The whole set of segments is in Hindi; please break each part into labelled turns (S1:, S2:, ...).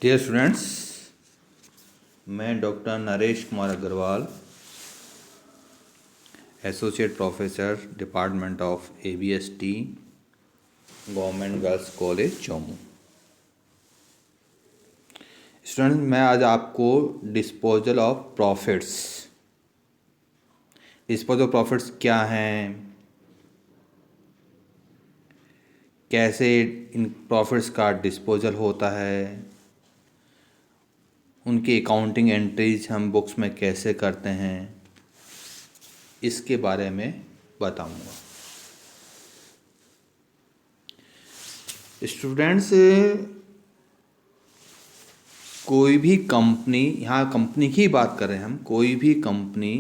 S1: डियर स्टूडेंट्स, मैं doctor Naresh Kumar Agarwal, associate professor department of ABST, government girls college Jammu. Students, मैं आज आपको डिस्पोजल ऑफ प्रॉफिट्स क्या हैं, कैसे इन प्रॉफिट्स का डिस्पोजल होता है, उनकी अकाउंटिंग एंट्रीज हम बुक्स में कैसे करते हैं, इसके बारे में बताऊंगा। स्टूडेंट्स, कोई भी कंपनी, यहाँ कंपनी की बात कर रहे हैं हम, कोई भी कंपनी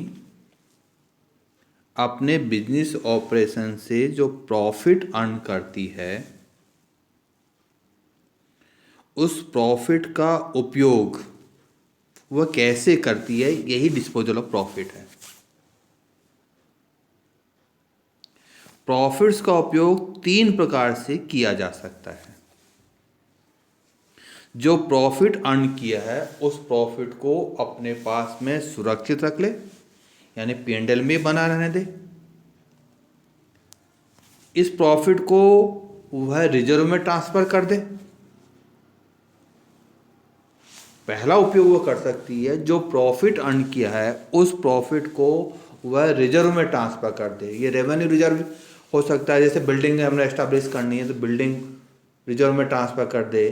S1: अपने बिजनेस ऑपरेशन से जो प्रॉफिट अर्न करती है उस प्रॉफिट का उपयोग वह कैसे करती है, यही डिस्पोजल ऑफ प्रॉफिट है। प्रॉफिट्स का उपयोग 3 प्रकार से किया जा सकता है। जो प्रॉफिट अर्न किया है उस प्रॉफिट को अपने पास में सुरक्षित रख ले, यानी P&L में बना रहने दे। इस प्रॉफिट को वह रिजर्व में ट्रांसफर कर दे। पहला उपयोग वह कर सकती है, जो प्रॉफिट अर्न किया है उस प्रॉफिट को वह रिजर्व में ट्रांसफर कर दे। ये रेवेन्यू रिजर्व हो सकता है, जैसे बिल्डिंग हमने एस्टैब्लिश करनी है तो बिल्डिंग रिजर्व में ट्रांसफर कर दे,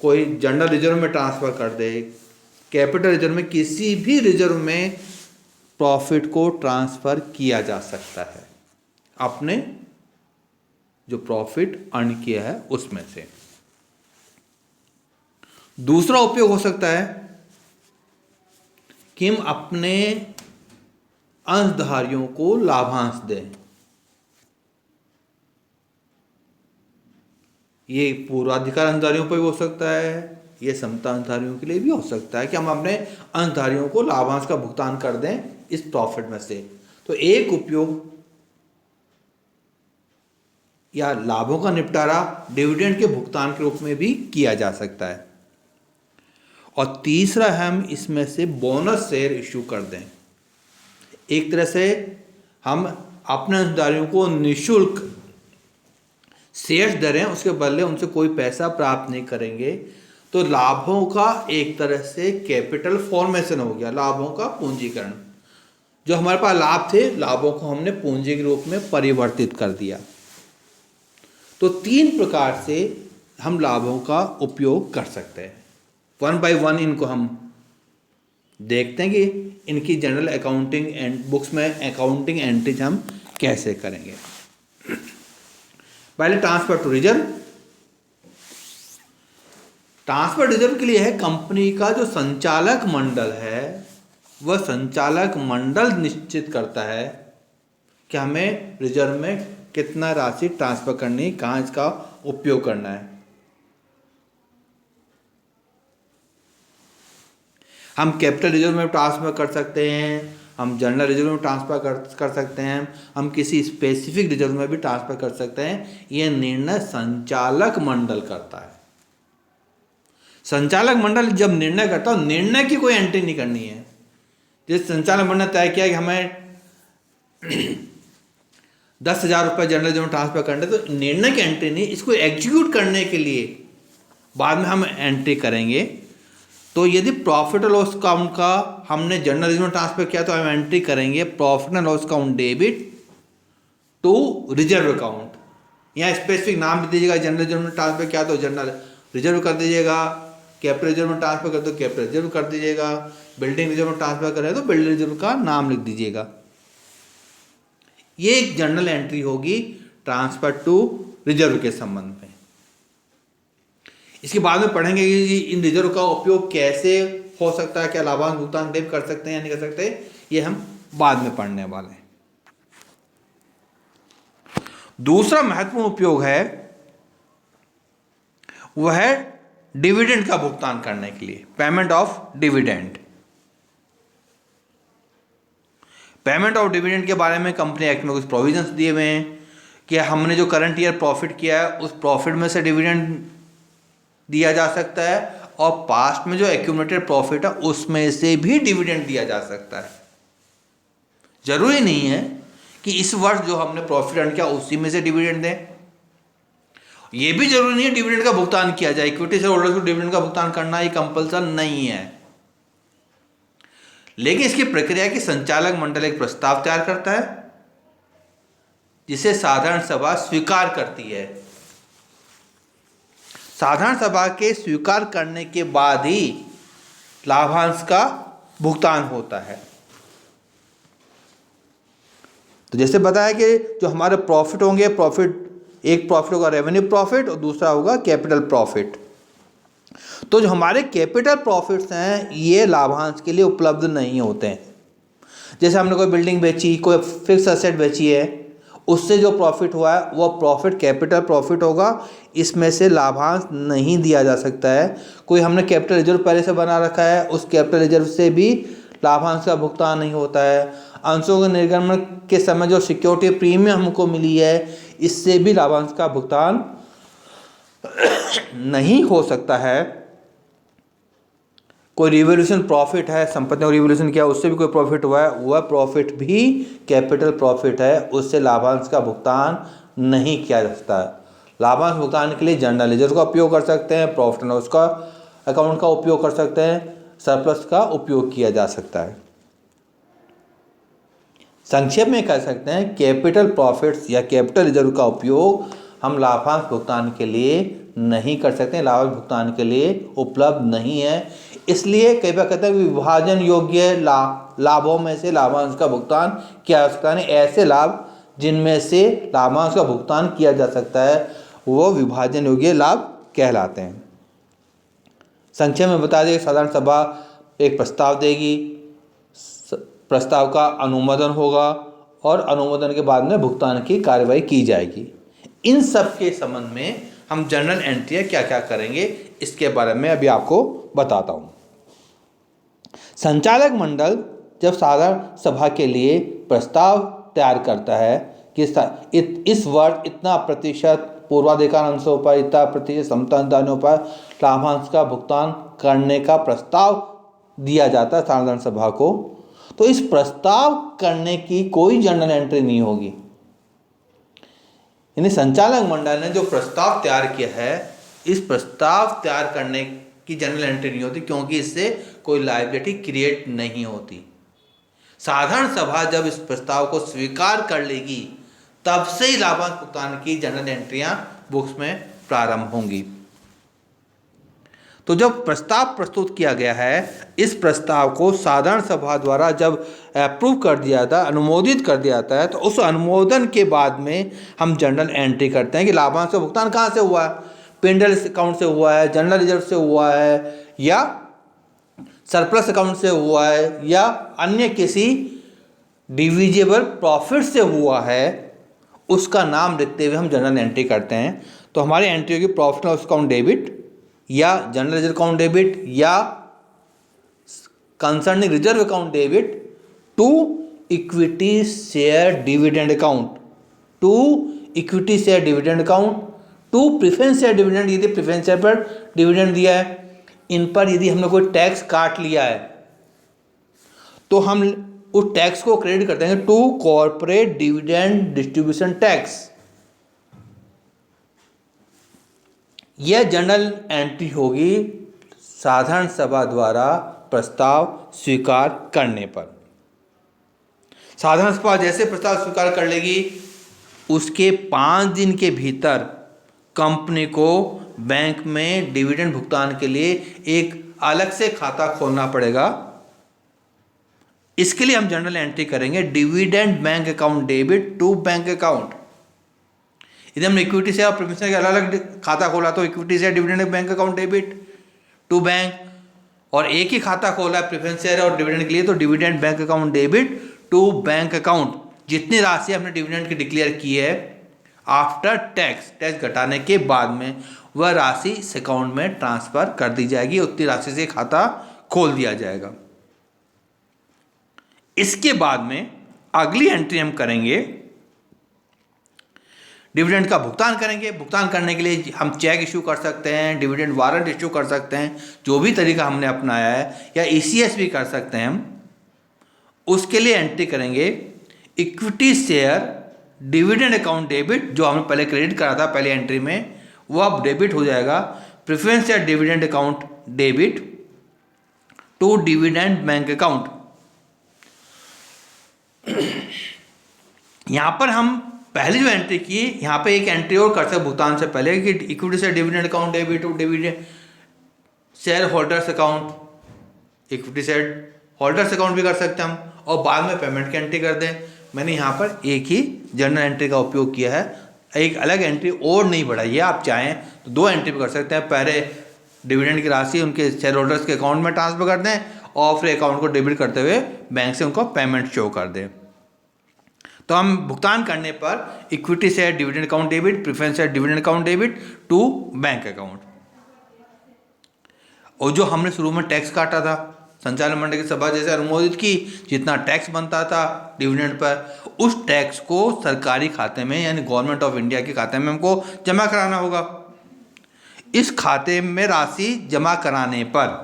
S1: कोई जनरल रिजर्व में ट्रांसफर कर दे, कैपिटल रिजर्व में, किसी भी रिजर्व में प्रॉफिट को ट्रांसफर किया जा सकता है अपने जो प्रॉफिट अर्न किया है उसमें से। दूसरा उपयोग हो सकता है कि हम अपने अंशधारियों को लाभांश दें। ये पूर्वाधिकार अंशधारियों पर भी हो सकता है, ये समता अंशधारियों के लिए भी हो सकता है कि हम अपने अंशधारियों को लाभांश का भुगतान कर दें इस प्रॉफिट में से। तो एक उपयोग या लाभों का निपटारा डिविडेंड के भुगतान के रूप में भी किया जा सकता है। और तीसरा, हम इसमें से बोनस शेयर इश्यू कर दें। एक तरह से हम अपने अंशधारियों को निःशुल्क शेयर्स दे रहे हैं, उसके बदले उनसे कोई पैसा प्राप्त नहीं करेंगे। तो लाभों का एक तरह से कैपिटल फॉर्मेशन हो गया, लाभों का पूंजीकरण। जो हमारे पास लाभ थे, लाभों को हमने पूंजी के रूप में परिवर्तित कर दिया। तो 3 प्रकार से हम लाभों का उपयोग कर सकते हैं। 1 बाय 1 इनको हम देखते हैं कि इनकी जनरल अकाउंटिंग एंड बुक्स में अकाउंटिंग एंट्रीज हम कैसे करेंगे। पहले transfer to reserve. Transfer reserve के लिए है कंपनी का जो संचालक मंडल है, वह संचालक मंडल निश्चित करता है कि हमें रिजर्व में कितना राशि ट्रांसफर करनी, कहाँ इसका उपयोग करना है। हम कैपिटल रिजर्व में ट्रांसफर कर सकते हैं, हम जनरल रिजर्व में ट्रांसफर कर सकते हैं, हम किसी स्पेसिफिक रिजर्व में भी ट्रांसफर कर सकते हैं। यह निर्णय संचालक मंडल करता है। संचालक मंडल जब निर्णय करता है, निर्णय की कोई एंट्री नहीं करनी है। जिस संचालक मंडल ने तय किया कि हमें 10,000 रुपये जनरल रिजर्व में ट्रांसफर करने, तो निर्णय की एंट्री नहीं, इसको एग्जीक्यूट करने के लिए बाद में हम एंट्री करेंगे। तो यदि प्रॉफिट और लॉस अकाउंट का हमने जनरल रिजर्व में ट्रांसफर किया तो हम एंट्री करेंगे profit and loss account debit to reserve account. यहाँ स्पेसिफिक नाम भी दीजिएगा। जनरल रिजर्व में ट्रांसफर किया तो जनरल रिजर्व कर दीजिएगा, कैपिटल रिजर्व में ट्रांसफर कर दो कैपिटल रिजर्व कर दीजिएगा, बिल्डिंग रिजर्व में ट्रांसफर करें तो बिल्डिंग रिजर्व का नाम लिख दीजिएगा। ये एक जनरल एंट्री होगी ट्रांसफर टू रिजर्व के संबंध में। इसके बाद में पढ़ेंगे कि इन रिजर्व का उपयोग कैसे हो सकता है, क्या लाभांश भुगतान देव कर सकते हैं या नहीं कर सकते, ये हम बाद में पढ़ने वाले हैं। दूसरा महत्वपूर्ण उपयोग है वह है डिविडेंड का भुगतान करने के लिए, payment of dividend. Payment of dividend के बारे में कंपनी एक्ट में कुछ प्रोविजंस दिए हुए हैं कि हमने जो करंट ईयर प्रॉफिट किया है उस प्रॉफिट में से डिविडेंड दिया जा सकता है। और पास्ट में जो एक्यूमुलेटेड प्रॉफिट है उसमें से भी डिविडेंड दिया जा सकता है। जरूरी नहीं है कि इस वर्ष जो हमने प्रॉफिट अर्न किया उसी में से डिविडेंड दें। ये भी जरूरी नहीं है डिविडेंड का भुगतान किया जाए, इक्विटी शेयर होल्डर्स को डिविडेंड का भुगतान करना ये कंपल्सन नहीं है। लेकिन इसकी प्रक्रिया की संचालक मंडल एक प्रस्ताव तैयार करता है जिसे साधारण सभा स्वीकार करती है। साधारण सभा के स्वीकार करने के बाद ही लाभांश का भुगतान होता है। तो जैसे बताया कि जो हमारे प्रॉफिट होंगे, एक प्रॉफिट होगा रेवेन्यू प्रॉफिट और दूसरा होगा कैपिटल प्रॉफिट। तो जो हमारे कैपिटल प्रॉफिट्स हैं ये लाभांश के लिए उपलब्ध नहीं होते हैं। जैसे हमने कोई बिल्डिंग बेची, कोई फिक्स एसेट बेची है, उससे जो प्रॉफिट हुआ है वो प्रॉफिट कैपिटल प्रॉफिट होगा, इसमें से लाभांश नहीं दिया जा सकता है। कोई हमने कैपिटल रिजर्व पहले से बना रखा है, उस कैपिटल रिजर्व से भी लाभांश का भुगतान नहीं होता है। अंशों के निर्गमन के समय जो सिक्योरिटी प्रीमियम हमको मिली है इससे भी लाभांश का भुगतान नहीं हो सकता है। कोई रिवोल्यूशन प्रॉफिट है, संपत्ति रिवोल्यूशन किया उससे भी कोई प्रॉफिट हुआ है, वह प्रॉफिट भी कैपिटल प्रॉफिट है, उससे लाभांश का भुगतान नहीं किया जा सकता है। लाभांश भुगतान के लिए जनरल रिजर्व का उपयोग कर सकते हैं, प्रॉफिट एंड लॉस का अकाउंट का उपयोग कर सकते हैं, सरप्लस का उपयोग किया जा सकता है। संक्षेप में कह सकते हैं कैपिटल प्रॉफिट्स या कैपिटल रिजर्व का उपयोग हम लाभांश भुगतान के लिए नहीं कर सकते, लाभांश भुगतान के लिए उपलब्ध नहीं है। इसलिए कई बार कहते हैं विभाजन योग्य लाभों में से लाभांश का भुगतान किया जा सकता है। ऐसे लाभ जिनमें से लाभांश का भुगतान किया जा सकता है वो विभाजन योग्य लाभ कहलाते हैं। संक्षेप में बता दें, साधारण सभा एक प्रस्ताव देगी, प्रस्ताव का अनुमोदन होगा और अनुमोदन के बाद में भुगतान की कार्रवाई की जाएगी। इन सब के संबंध में हम जर्नल एंट्रियाँ क्या क्या करेंगे इसके बारे में अभी आपको बताता हूँ। संचालक मंडल जब साधारण सभा के लिए प्रस्ताव तैयार करता है कि इस वर्ष इतना प्रतिशत पूर्वाधिकार अंशों पर, इतना प्रतिशत समतादानों पर लाभांश का भुगतान करने का प्रस्ताव दिया जाता है साधारण सभा को, तो इस प्रस्ताव करने की कोई जर्नल एंट्री नहीं होगी। यानी संचालक मंडल ने जो प्रस्ताव तैयार किया है इस प्रस्ताव तैयार करने की जर्नल एंट्री नहीं होती, क्योंकि इससे कोई लायबिलिटी क्रिएट नहीं होती। साधारण सभा जब इस प्रस्ताव को स्वीकार कर लेगी तब से ही लाभांश भुगतान की जर्नल एंट्रियां बुक्स में प्रारंभ होंगी। तो जब प्रस्ताव प्रस्तुत किया गया है इस प्रस्ताव को साधारण सभा द्वारा जब अप्रूव कर दिया जाता है, अनुमोदित कर दिया जाता है, तो उस अनुमोदन के बाद में हम जर्नल एंट्री करते हैं कि लाभांश का भुगतान कहाँ से हुआ है, पेंडल अकाउंट से हुआ है, जनरल रिजर्व से हुआ है, या सरप्लस अकाउंट से हुआ है, या अन्य किसी डिविजिबल प्रॉफिट से हुआ है, उसका नाम लिखते हुए हम जर्नल एंट्री करते हैं। तो हमारी एंट्री होगी प्रॉफिट लॉस अकाउंट डेबिट या जनरल रिजर्व अकाउंट डेबिट या concerning reserve account debit to equity share dividend account, to equity share dividend account, to preference share dividend, यदि प्रेफरेंस शेयर पर डिविडेंड दिया है, इन पर यदि हमने कोई टैक्स काट लिया है तो हम उस टैक्स को क्रेडिट करते हैं to corporate dividend distribution tax. यह जर्नल एंट्री होगी साधारण सभा द्वारा प्रस्ताव स्वीकार करने पर। साधारण सभा जैसे प्रस्ताव स्वीकार कर लेगी उसके 5 दिन के भीतर कंपनी को बैंक में डिविडेंड भुगतान के लिए एक अलग से खाता खोलना पड़ेगा। इसके लिए हम जर्नल एंट्री करेंगे dividend bank account debit to bank account. यदि हमने इक्विटी शेयर और प्रेफरेंस शेयर का अलग अलग खाता खोला तो equity share dividend bank account debit to bank, और एक ही खाता खोला है प्रेफरेंस शेयर और डिविडेंड के लिए तो dividend bank account debit to bank account. जितनी राशि हमने डिविडेंड की डिक्लेयर की है आफ्टर टैक्स घटाने के बाद में वह राशि इस अकाउंट में ट्रांसफर कर दी जाएगी, उतनी राशि से खाता खोल दिया जाएगा। इसके बाद में अगली एंट्री हम करेंगे डिविडेंड का भुगतान करेंगे। भुगतान करने के लिए हम चेक इशू कर सकते हैं, डिविडेंड वारंट इशू कर सकते हैं, जो भी तरीका हमने अपनाया है, या ईसीएस भी कर सकते हैं हम। उसके लिए एंट्री करेंगे equity share dividend account debit, जो हमने पहले क्रेडिट करा था पहले एंट्री में, वो अब डेबिट हो जाएगा। Preference share dividend account debit to dividend bank account. यहां पर हम पहले जो एंट्री की, यहाँ पे एक एंट्री और कर सकते भुगतान से पहले कि equity share dividend account debit to dividend share holders account, equity share holders account भी कर सकते हैं हम, और बाद में पेमेंट की एंट्री कर दें। मैंने यहाँ पर एक ही जनरल एंट्री का उपयोग किया है, एक अलग एंट्री और नहीं बढ़ाई है। आप चाहें तो 2 एंट्री भी कर सकते हैं। पहले डिविडेंड की राशि उनके शेयर होल्डर्स के अकाउंट में ट्रांसफर कर दें और फिर अकाउंट को डेबिट करते हुए बैंक से उनको पेमेंट शो कर दें। तो हम भुगतान करने पर equity share dividend account debit, preference share dividend account debit to bank account. और जो हमने शुरू में टैक्स काटा था, संचालन मंडल की सभा जैसे अनुमोदित की, जितना टैक्स बनता था डिविडेंड पर, उस टैक्स को सरकारी खाते में यानी गवर्नमेंट ऑफ इंडिया के खाते में हमको जमा कराना होगा। इस खाते में राशि जमा कराने पर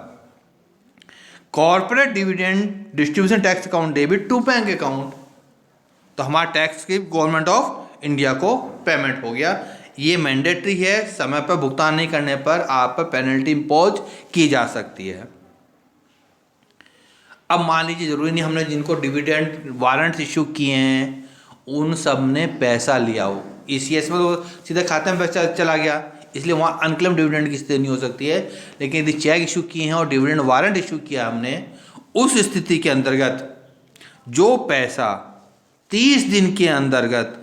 S1: corporate dividend distribution tax account debit to bank account, तो हमारा टैक्स की गवर्नमेंट ऑफ इंडिया को पेमेंट हो गया। ये मैंडेटरी है, समय पर भुगतान नहीं करने पर आप पर पेनल्टी इम्पोज की जा सकती है। अब मान लीजिए जरूरी नहीं हमने जिनको डिविडेंड वारंट्स इशू किए हैं उन सब ने पैसा लिया हो, ईसीएस में तो सीधे खाते में पैसा चला गया, इसलिए वहाँ अनक्लेम डिविडेंड की स्थिति नहीं हो सकती है। लेकिन यदि चेक इशू किए हैं और डिविडेंड वारंट इशू किया हमने, उस स्थिति के अंतर्गत जो पैसा 30 दिन के अंतर्गत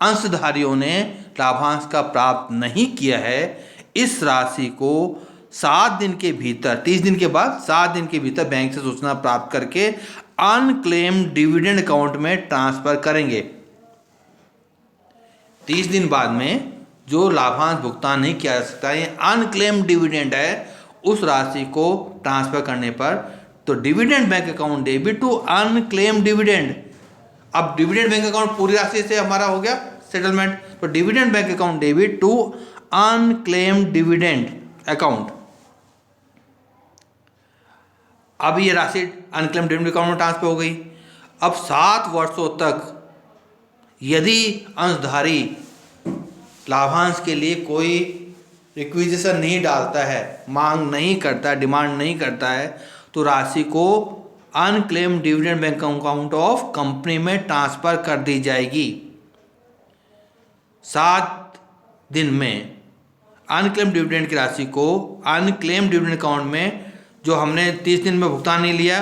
S1: अंशधारियों ने लाभांश का प्राप्त नहीं किया है, इस राशि को 7 दिन के भीतर, 30 दिन के बाद 7 दिन के भीतर बैंक से सूचना प्राप्त करके अनक्लेम डिविडेंड अकाउंट में ट्रांसफर करेंगे। 30 दिन बाद में जो लाभांश भुगतान नहीं किया जा सकता, ये अनक्लेम डिविडेंड है, उस राशि को ट्रांसफर करने पर तो dividend bank account debit to unclaim dividend. अब डिविडेंड बैंक अकाउंट पूरी राशि से हमारा हो गया सेटलमेंट, तो dividend bank account debit to unclaim dividend account. अब ये राशि अनक्लेम डिविडेंड अकाउंट में ट्रांसफर हो गई। अब 7 वर्षों तक यदि अंशधारी लाभांश के लिए कोई रिक्विजिशन नहीं डालता है, मांग नहीं करता, डिमांड नहीं करता है, तो राशि को unclaim dividend bank account of company में ट्रांसफर कर दी जाएगी। 7 दिन में अनक्लेम डिविडेंड की राशि को अनक्लेम डिविडेंड अकाउंट में, जो हमने 30 दिन में भुगतान नहीं लिया